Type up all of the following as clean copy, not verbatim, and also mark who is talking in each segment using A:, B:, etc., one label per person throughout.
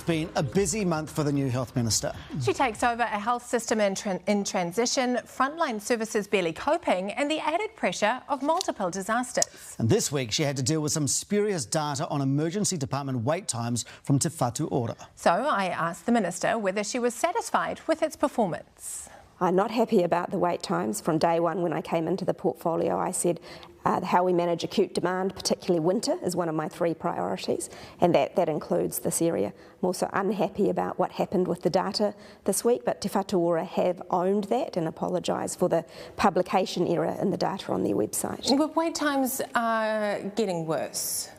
A: been a busy month for the new Health Minister.
B: She takes over a health system in transition, frontline services barely coping, and the added pressure of multiple disasters.
A: And this week she had to deal with some spurious data on emergency department wait times from Te Whatu Ora.
B: So I asked the Minister whether she was satisfied with its performance.
C: I'm not happy about the wait times. From day one when I came into the portfolio, I said how we manage acute demand, particularly winter, is one of my 3 priorities, and that includes this area. I'm also unhappy about what happened with the data this week, but Te Whatu Ora have owned that and apologised for the publication error in the data on their website.
B: But wait times are getting worse.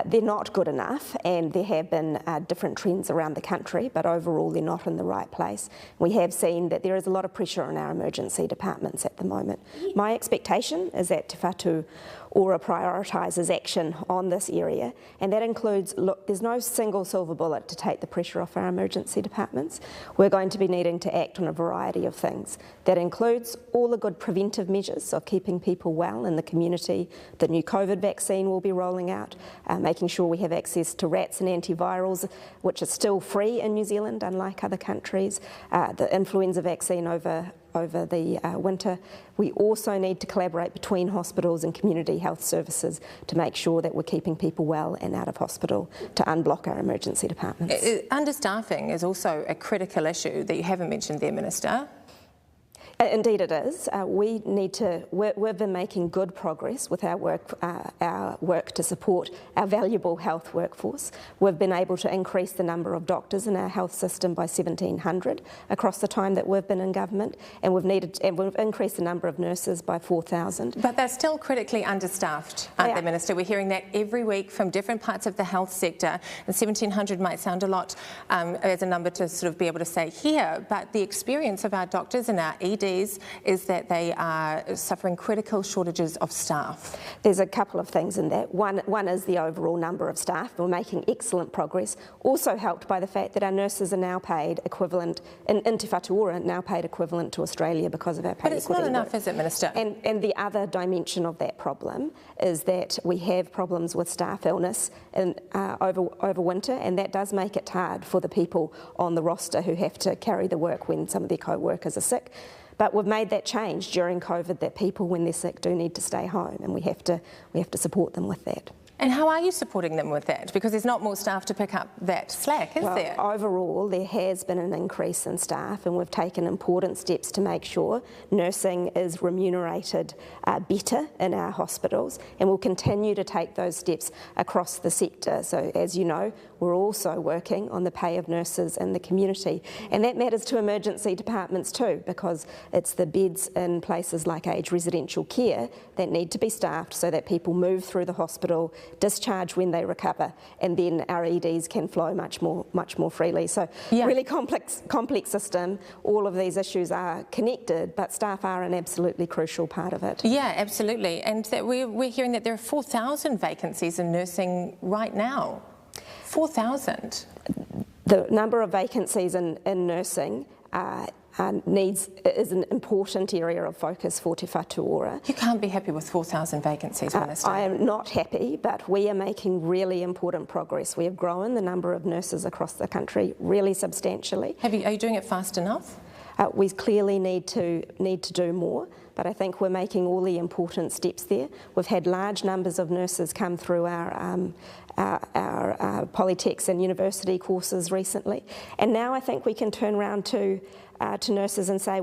C: They're not good enough, and there have been different trends around the country, but overall they're not in the right place. We have seen that there is a lot of pressure on our emergency departments at the moment. My expectation is that Te Whatu Ora prioritises action on this area, and that includes, look, there's no single silver bullet to take the pressure off our emergency departments. We're going to be needing to act on a variety of things. That includes all the good preventive measures of keeping people well in the community. The new COVID vaccine will be rolling out, making sure we have access to rats and antivirals, which is still free in New Zealand, unlike other countries. The influenza vaccine over the winter. We also need to collaborate between hospitals and community health services to make sure that we're keeping people well and out of hospital to unblock our emergency departments.
B: Understaffing is also a critical issue that you haven't mentioned there, Minister.
C: Indeed it is. We've been making good progress with our work to support our valuable health workforce. We've been able to increase the number of doctors in our health system by 1,700 across the time that we've been in government, and we've increased the number of nurses by 4,000.
B: But they're still critically understaffed, aren't they, Minister? We're hearing that every week from different parts of the health sector, and 1,700 might sound a lot as a number to sort of be able to say here, but the experience of our doctors and our EDs is that they are suffering critical shortages of staff.
C: There's a couple of things in that. One is the overall number of staff. We're making excellent progress, also helped by the fact that our nurses are now paid equivalent, in Te Whatu Ora, now paid equivalent to Australia because of our pay equity.
B: But it's not enough, is it, Minister?
C: And the other dimension of that problem is that we have problems with staff illness over winter, and that does make it hard for the people on the roster who have to carry the work when some of their co-workers are sick. But we've made that change during COVID, that people, when they're sick, do need to stay home, and we have to support them with that.
B: And how are you supporting them with that? Because there's not more staff to pick up that slack, is there?
C: Overall, there has been an increase in staff, and we've taken important steps to make sure nursing is remunerated better in our hospitals, and we'll continue to take those steps across the sector. So, as you know, we're also working on the pay of nurses in the community, and that matters to emergency departments too, because it's the beds in places like aged residential care that need to be staffed so that people move through the hospital, discharge when they recover, and then our EDs can flow much more freely. So really complex system. All of these issues are connected, but staff are an absolutely crucial part of it.
B: Yeah, absolutely. And that we're hearing that there are 4,000 vacancies in nursing right now. 4,000.
C: The number of vacancies in nursing is an important area of focus for Te Whatu Ora.
B: You can't be happy with 4,000 vacancies, Minister.
C: I am not happy, but we are making really important progress. We have grown the number of nurses across the country really substantially.
B: Are you doing it fast enough?
C: We clearly need to do more, but I think we're making all the important steps there. We've had large numbers of nurses come through our polytechs and university courses recently, and now I think we can turn around to nurses and say,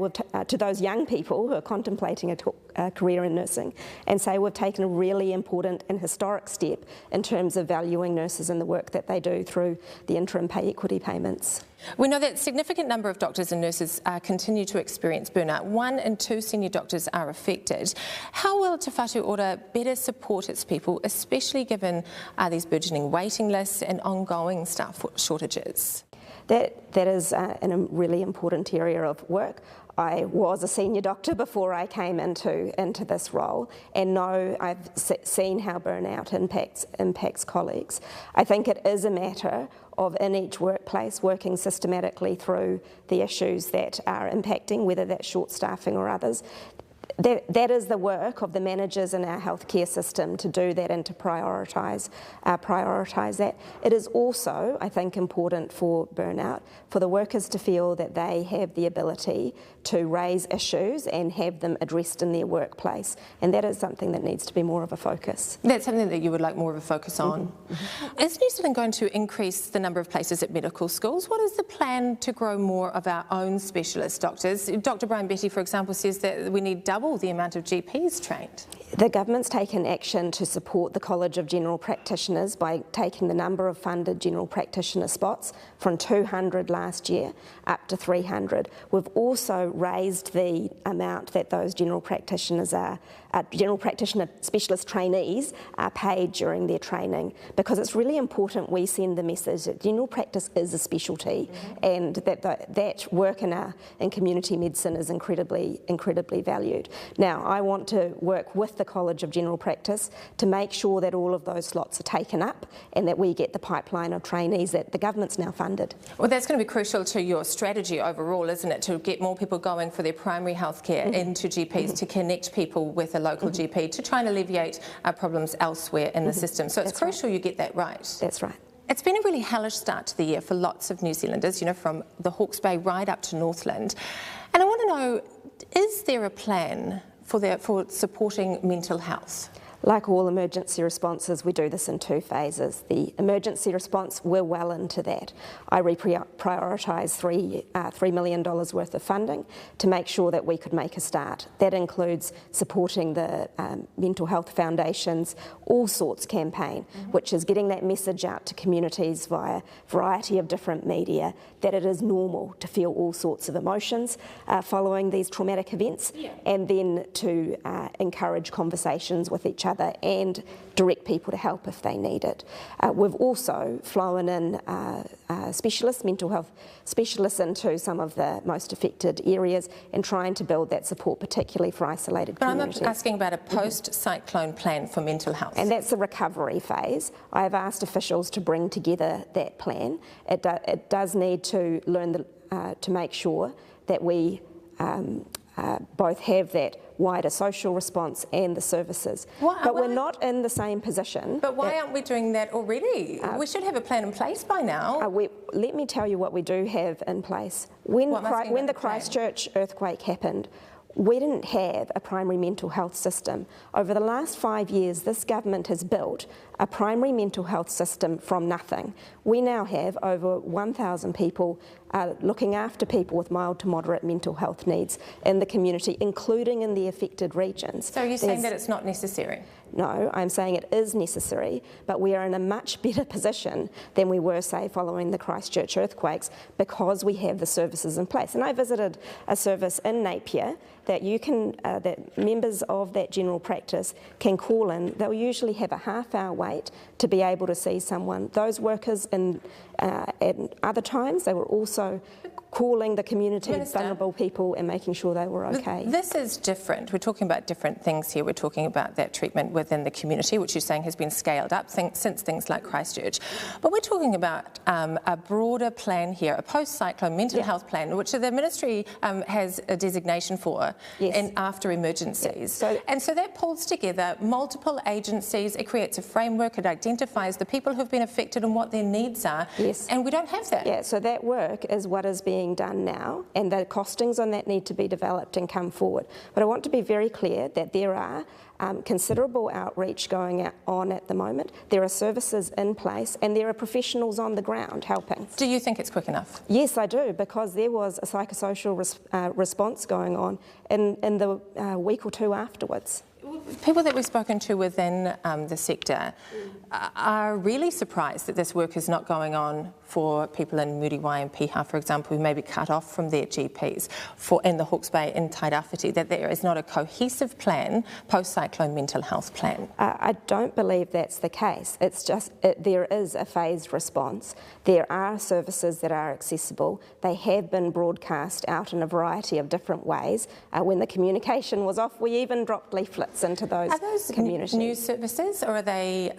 C: to those young people who are contemplating a career in nursing, and say we've taken a really important and historic step in terms of valuing nurses and the work that they do through the interim pay equity payments.
B: We know that a significant number of doctors and nurses continue to experience burnout. 1 in 2 senior doctors are affected. How will Te Whatu Ora better support its people, especially given these burgeoning waiting lists and ongoing staff shortages?
C: That is a really important area of work. I was a senior doctor before I came into this role, and know I've seen how burnout impacts colleagues. I think it is a matter of, in each workplace, working systematically through the issues that are impacting, whether that's short staffing or others. that is the work of the managers in our healthcare system to do that and to prioritise that. It is also, I think, important for burnout, for the workers to feel that they have the ability to raise issues and have them addressed in their workplace, and that is something that needs to be more of a focus.
B: That's something that you would like more of a focus on. Is New Zealand going to increase the number of places at medical schools? What is the plan to grow more of our own specialist doctors? Dr. Brian Betty, for example, says that we need double the amount of GPs trained.
C: The government's taken action to support the College of General Practitioners by taking the number of funded general practitioner spots from 200 last year up to 300. We've also raised the amount that those general practitioner specialist trainees are paid during their training, because it's really important we send the message that general practice is a specialty, and that work in community medicine is incredibly valued. Now, I want to work with the College of General Practice to make sure that all of those slots are taken up and that we get the pipeline of trainees that the government's now funded.
B: Well, that's going to be crucial to your strategy overall, isn't it, to get more people going for their primary health care into GPs, to connect people with a local GP, to try and alleviate problems elsewhere in the system. So it's crucial you get that right.
C: That's right.
B: It's been a really hellish start to the year for lots of New Zealanders, you know, from the Hawke's Bay right up to Northland. And I want to know, is there a plan for supporting mental health?
C: Like all emergency responses, we do this in two phases. The emergency response, we're well into that. I prioritised $3 million worth of funding to make sure that we could make a start. That includes supporting the Mental Health Foundation's All Sorts campaign, which is getting that message out to communities via a variety of different media that it is normal to feel all sorts of emotions following these traumatic events, and then to encourage conversations with each other and direct people to help if they need it. We've also flown in mental health specialists into some of the most affected areas and trying to build that support, particularly for isolated communities.
B: But I'm asking about a post-cyclone plan for mental health.
C: And that's the recovery phase. I have asked officials to bring together that plan. It does need to learn to make sure that we both have that wider social response and the services. But we're not in the same position.
B: But why aren't we doing that already? We should have a plan in place by now.
C: Let me tell you what we do have in place. When the Christchurch earthquake happened, we didn't have a primary mental health system. Over the last 5 years, this government has built a primary mental health system from nothing. We now have over 1,000 people looking after people with mild to moderate mental health needs in the community, including in the affected regions.
B: So you're saying that it's not necessary?
C: No, I'm saying it is necessary, but we are in a much better position than we were, say, following the Christchurch earthquakes, because we have the services in place. And I visited a service in Napier that that members of that general practice can call in. They'll usually have a half-hour wait to be able to see someone. Those workers at other times, they were also calling the community, vulnerable people, and making sure they were okay.
B: This is different. We're talking about different things here. We're talking about that treatment within the community, which you're saying has been scaled up since things like Christchurch. But we're talking about a broader plan here, a post-cyclone mental health plan, which the ministry has a designation for after emergencies. And so that pulls together multiple agencies. It creates a framework. It identifies the people who've been affected and what their needs are. And we don't have that.
C: Yeah, so that work is what is being done now, and the costings on that need to be developed and come forward. But I want to be very clear that there are considerable outreach going on at the moment. There are services in place and there are professionals on the ground helping.
B: Do you think it's quick enough?
C: Yes, I do, because there was a psychosocial response going on in the week or two afterwards.
B: People that we've spoken to within the sector are really surprised that this work is not going on for people in Muriwai and Piha, for example, who may be cut off from their GPs, in the Hawke's Bay in Tairāwhiti, that there is not a cohesive plan, post-cyclone mental health plan.
C: I don't believe that's the case. It's just there is a phased response. There are services that are accessible. They have been broadcast out in a variety of different ways. When the communication was off, we even dropped leaflets in into those communities.
B: New services, or are they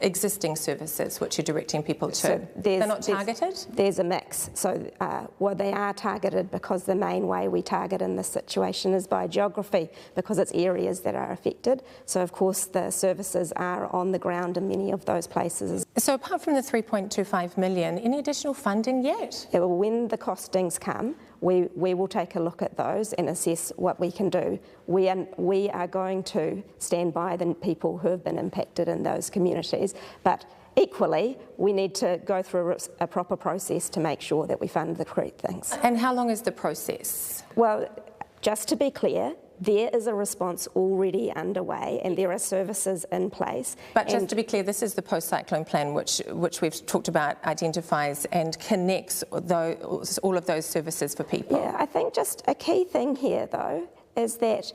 B: existing services which you're directing people to?
C: So
B: they're not targeted?
C: There's a mix. So well, they are targeted because the main way we target in this situation is by geography, because it's areas that are affected. So of course the services are on the ground in many of those places.
B: So apart from the 3.25 million, any additional funding yet?
C: Yeah, well, when the costings come, we will take a look at those and assess what we can do. We are going to stand by the people who have been impacted in those communities, but equally we need to go through a proper process to make sure that we fund the correct things.
B: And how long is the process?
C: Well, just to be clear, there is a response already underway and there are services in place.
B: But just to be clear, this is the post-cyclone plan which we've talked about, identifies and connects all of those services for people.
C: Yeah, I think just a key thing here though is that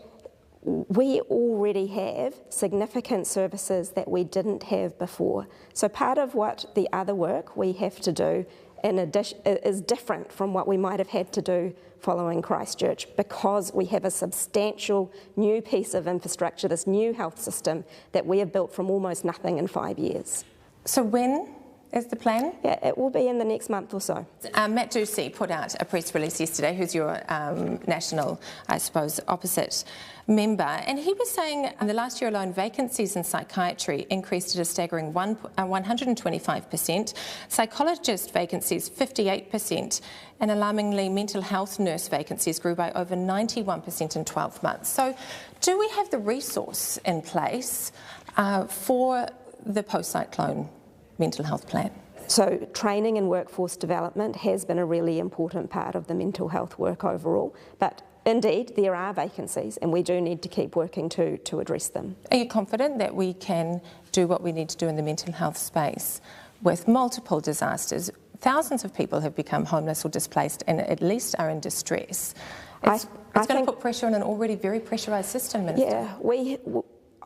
C: we already have significant services that we didn't have before. So part of what the other work we have to do in addition is different from what we might have had to do following Christchurch, because we have a substantial new piece of infrastructure, this new health system that we have built from almost nothing in 5 years.
B: So when is the plan?
C: Yeah, it will be in the next month or so.
B: Matt Ducey put out a press release yesterday, who's your national, I suppose, opposite member, and he was saying in the last year alone vacancies in psychiatry increased at a staggering 125%, psychologist vacancies 58%, and alarmingly mental health nurse vacancies grew by over 91% in 12 months. So do we have the resource in place for the post-cyclone mental health plan?
C: So training and workforce development has been a really important part of the mental health work overall, but indeed there are vacancies and we do need to keep working to address them.
B: Are you confident that we can do what we need to do in the mental health space with multiple disasters? Thousands of people have become homeless or displaced and at least are in distress. It's going to put pressure on an already very pressurised system, Minister.
C: Yeah,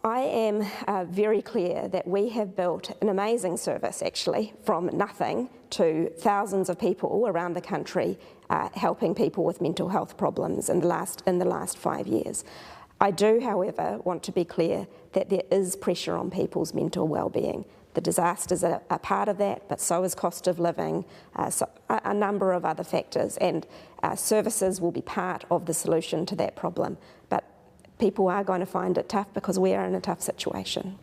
C: I am very clear that we have built an amazing service, actually, from nothing to thousands of people around the country helping people with mental health problems in the last 5 years. I do, however, want to be clear that there is pressure on people's mental well-being. The disasters are part of that, but so is cost of living, so a number of other factors, and services will be part of the solution to that problem. But people are going to find it tough because we are in a tough situation.